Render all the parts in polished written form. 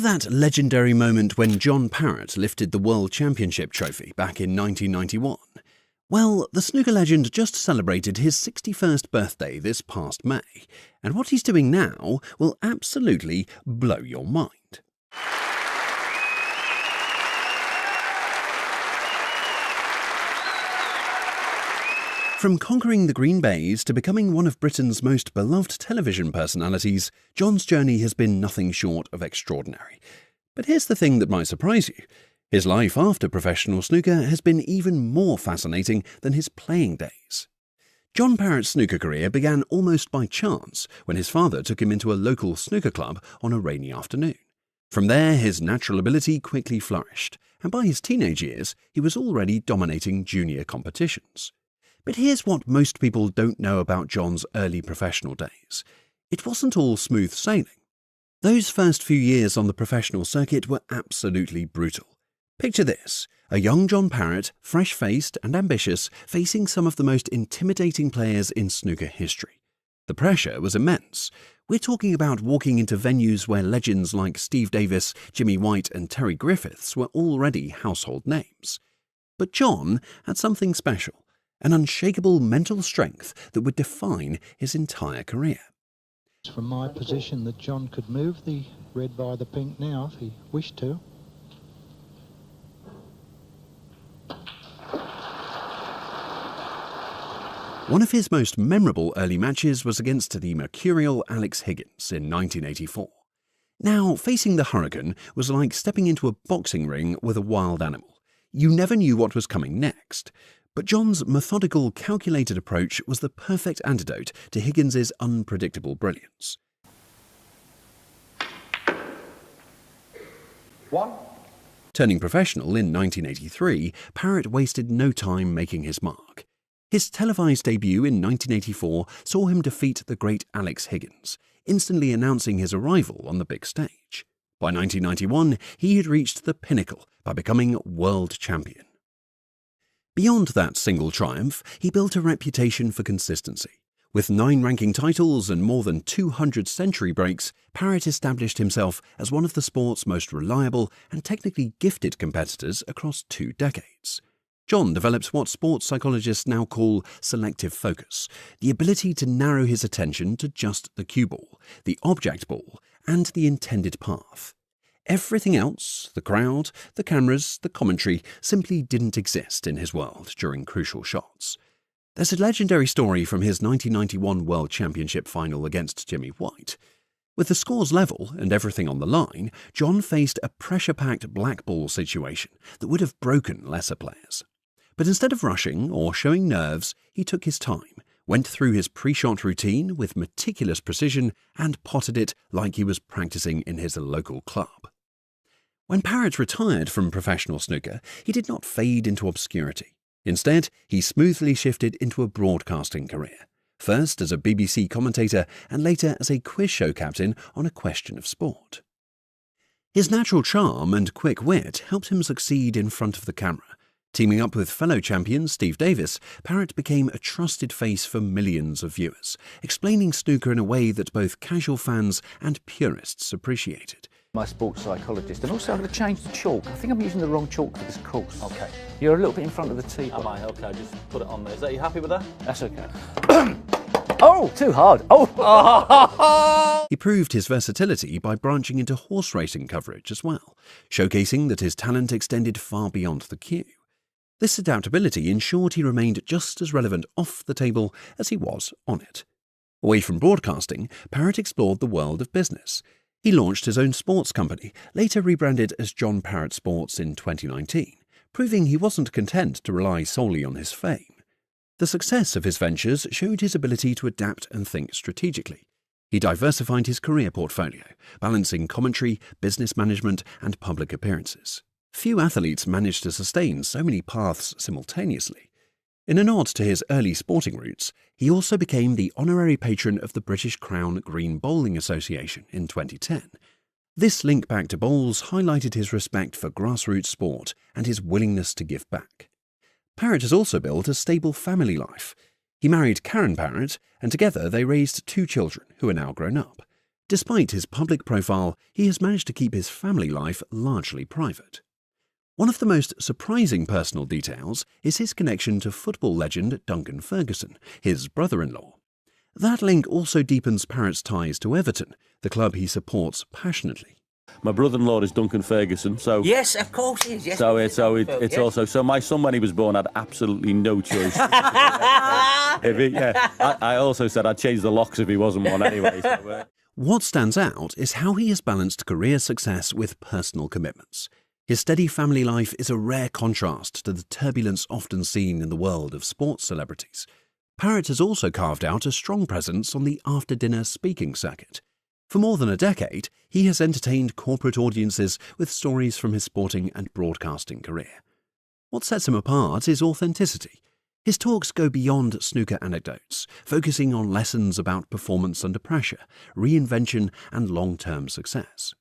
that legendary moment when John Parrott lifted the World Championship trophy back in 1991? Well, the snooker legend just celebrated his 61st birthday this past May, and what he's doing now will absolutely blow your mind. From conquering the Green Bays to becoming one of Britain's most beloved television personalities, John's journey has been nothing short of extraordinary. But here's the thing that might surprise you. His life after professional snooker has been even more fascinating than his playing days. John Parrott's snooker career began almost by chance when his father took him into a local snooker club on a rainy afternoon. From there, his natural ability quickly flourished, and by his teenage years, he was already dominating junior competitions. But here's what most people don't know about John's early professional days. It wasn't all smooth sailing. Those first few years on the professional circuit were absolutely brutal. Picture this, a young John Parrott, fresh-faced and ambitious, facing some of the most intimidating players in snooker history. The pressure was immense. We're talking about walking into venues where legends like Steve Davis, Jimmy White and Terry Griffiths were already household names. But John had something special, an unshakable mental strength that would define his entire career. From my position that John could move the red by the pink now if he wished to. One of his most memorable early matches was against the mercurial Alex Higgins in 1984. Now, facing the Hurricane was like stepping into a boxing ring with a wild animal. You never knew what was coming next. But John's methodical, calculated approach was the perfect antidote to Higgins's unpredictable brilliance. Turning professional in 1983, Parrott wasted no time making his mark. His televised debut in 1984 saw him defeat the great Alex Higgins, instantly announcing his arrival on the big stage. By 1991, he had reached the pinnacle by becoming world champion. Beyond that single triumph, he built a reputation for consistency. With 9 ranking titles and more than 200 century breaks, Parrott established himself as one of the sport's most reliable and technically gifted competitors across 2 decades. John developed what sports psychologists now call selective focus, the ability to narrow his attention to just the cue ball, the object ball, and the intended path. Everything else, the crowd, the cameras, the commentary, simply didn't exist in his world during crucial shots. There's a legendary story from his 1991 World Championship final against Jimmy White. With the scores level and everything on the line, John faced a pressure-packed black ball situation that would have broken lesser players. But instead of rushing or showing nerves, he took his time, went through his pre-shot routine with meticulous precision, and potted it like he was practicing in his local club. When Parrott retired from professional snooker, he did not fade into obscurity. Instead, he smoothly shifted into a broadcasting career, first as a BBC commentator and later as a quiz show captain on A Question of Sport. His natural charm and quick wit helped him succeed in front of the camera. Teaming up with fellow champion Steve Davis, Parrott became a trusted face for millions of viewers, explaining snooker in a way that both casual fans and purists appreciated. My sports psychologist, and also I'm going to change the chalk. I think I'm using the wrong chalk for this course. Okay. You're a little bit in front of the tee. Am I? Okay, just put it on there. Are you happy with that? That's okay. Oh, too hard. Oh! He proved his versatility by branching into horse racing coverage as well, showcasing that his talent extended far beyond the cue. This adaptability ensured he remained just as relevant off the table as he was on it. Away from broadcasting, Parrott explored the world of business. He launched his own sports company, later rebranded as John Parrott Sports in 2019, proving he wasn't content to rely solely on his fame. The success of his ventures showed his ability to adapt and think strategically. He diversified his career portfolio, balancing commentary, business management, and public appearances. Few athletes managed to sustain so many paths simultaneously. In a nod to his early sporting roots, he also became the honorary patron of the British Crown Green Bowling Association in 2010. This link back to bowls highlighted his respect for grassroots sport and his willingness to give back. Parrott has also built a stable family life. He married Karen Parrott, and together they raised 2 children who are now grown up. Despite his public profile, he has managed to keep his family life largely private. One of the most surprising personal details is his connection to football legend Duncan Ferguson, his brother-in-law. That link also deepens Parrott's ties to Everton, the club he supports passionately. My brother-in-law is Duncan Ferguson, so yes, of course he is. Yes, it's yes. also so. My son, when he was born, had absolutely no choice. I also said I'd change the locks if he wasn't one anyway. What stands out is how he has balanced career success with personal commitments. His steady family life is a rare contrast to the turbulence often seen in the world of sports celebrities. Parrott has also carved out a strong presence on the after-dinner speaking circuit. For more than a decade, he has entertained corporate audiences with stories from his sporting and broadcasting career. What sets him apart is authenticity. His talks go beyond snooker anecdotes, focusing on lessons about performance under pressure, reinvention, and long-term success.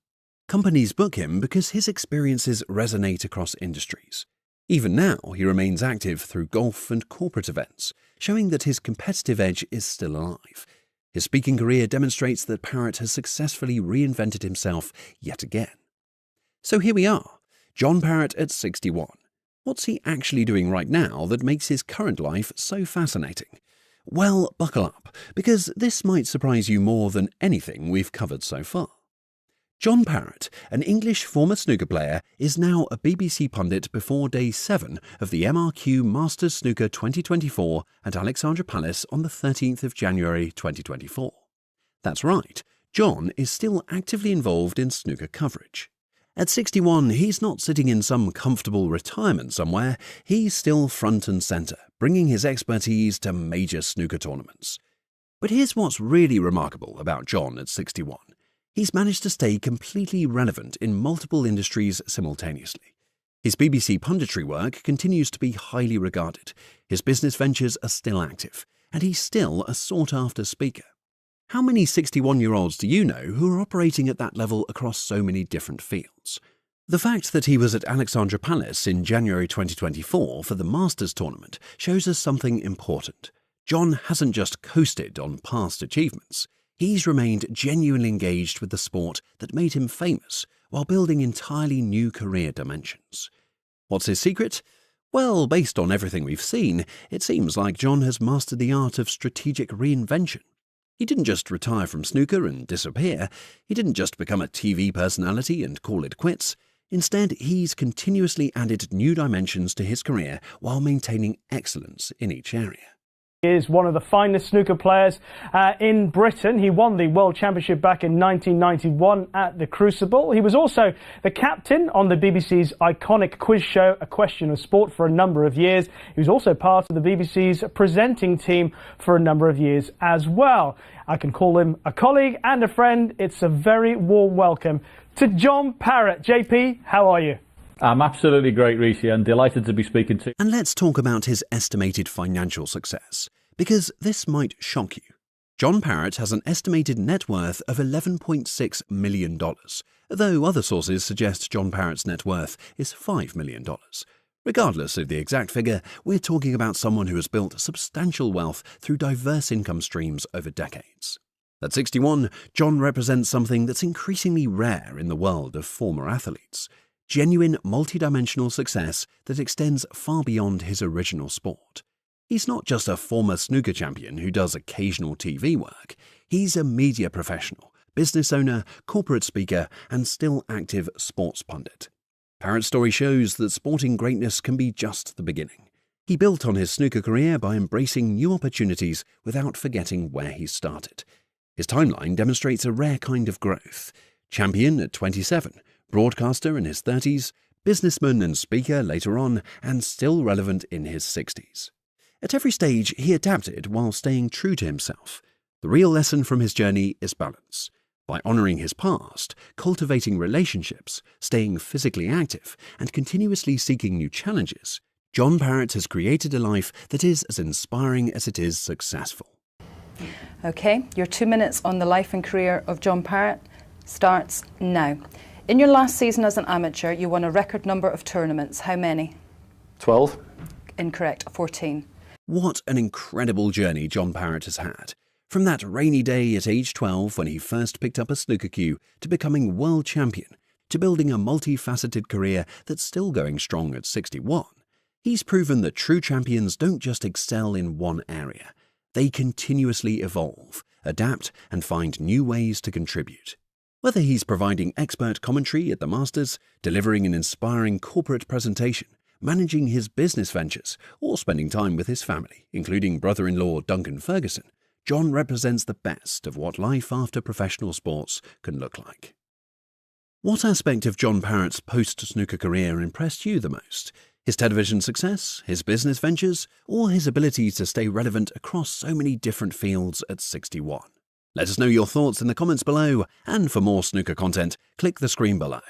Companies book him because his experiences resonate across industries. Even now, he remains active through golf and corporate events, showing that his competitive edge is still alive. His speaking career demonstrates that Parrott has successfully reinvented himself yet again. So here we are, John Parrott at 61. What's he actually doing right now that makes his current life so fascinating? Well, buckle up, because this might surprise you more than anything we've covered so far. John Parrott, an English former snooker player, is now a BBC pundit before Day 7 of the MRQ Masters Snooker 2024 at Alexandra Palace on the 13th of January 2024. That's right, John is still actively involved in snooker coverage. At 61, he's not sitting in some comfortable retirement somewhere, he's still front and centre, bringing his expertise to major snooker tournaments. But here's what's really remarkable about John at 61. He's managed to stay completely relevant in multiple industries simultaneously. His BBC punditry work continues to be highly regarded, his business ventures are still active, and he's still a sought-after speaker. How many 61-year-olds do you know who are operating at that level across so many different fields? The fact that he was at Alexandra Palace in January 2024 for the Masters tournament shows us something important. John hasn't just coasted on past achievements. He's remained genuinely engaged with the sport that made him famous while building entirely new career dimensions. What's his secret? Well, based on everything we've seen, it seems like John has mastered the art of strategic reinvention. He didn't just retire from snooker and disappear. He didn't just become a TV personality and call it quits. Instead, he's continuously added new dimensions to his career while maintaining excellence in each area. He is one of the finest snooker players in Britain. He won the World Championship back in 1991 at the Crucible. He was also the captain on the BBC's iconic quiz show, A Question of Sport, for a number of years. He was also part of the BBC's presenting team for a number of years as well. I can call him a colleague and a friend. It's a very warm welcome to John Parrott. JP, how are you? I'm absolutely great, Rishi, and delighted to be speaking to you. And let's talk about his estimated financial success, because this might shock you. John Parrott has an estimated net worth of $11.6 million, though other sources suggest John Parrott's net worth is $5 million. Regardless of the exact figure, we're talking about someone who has built substantial wealth through diverse income streams over decades. At 61, John represents something that's increasingly rare in the world of former athletes. Genuine multidimensional success that extends far beyond his original sport. He's not just a former snooker champion who does occasional TV work. He's a media professional, business owner, corporate speaker, and still active sports pundit. Parrott's story shows that sporting greatness can be just the beginning. He built on his snooker career by embracing new opportunities without forgetting where he started. His timeline demonstrates a rare kind of growth. Champion at 27, broadcaster in his 30s, businessman and speaker later on, and still relevant in his 60s. At every stage, he adapted while staying true to himself. The real lesson from his journey is balance. By honouring his past, cultivating relationships, staying physically active, and continuously seeking new challenges, John Parrott has created a life that is as inspiring as it is successful. Okay, your 2 minutes on the life and career of John Parrott starts now. In your last season as an amateur, you won a record number of tournaments. How many? 12. Incorrect, 14. What an incredible journey John Parrott has had. From that rainy day at age 12 when he first picked up a snooker cue to becoming world champion, to building a multifaceted career that's still going strong at 61, he's proven that true champions don't just excel in one area. They continuously evolve, adapt, and find new ways to contribute. Whether he's providing expert commentary at the Masters, delivering an inspiring corporate presentation, managing his business ventures, or spending time with his family, including brother-in-law Duncan Ferguson, John represents the best of what life after professional sports can look like. What aspect of John Parrott's post-snooker career impressed you the most? His television success, his business ventures, or his ability to stay relevant across so many different fields at 61? Let us know your thoughts in the comments below, and for more snooker content, click the screen below.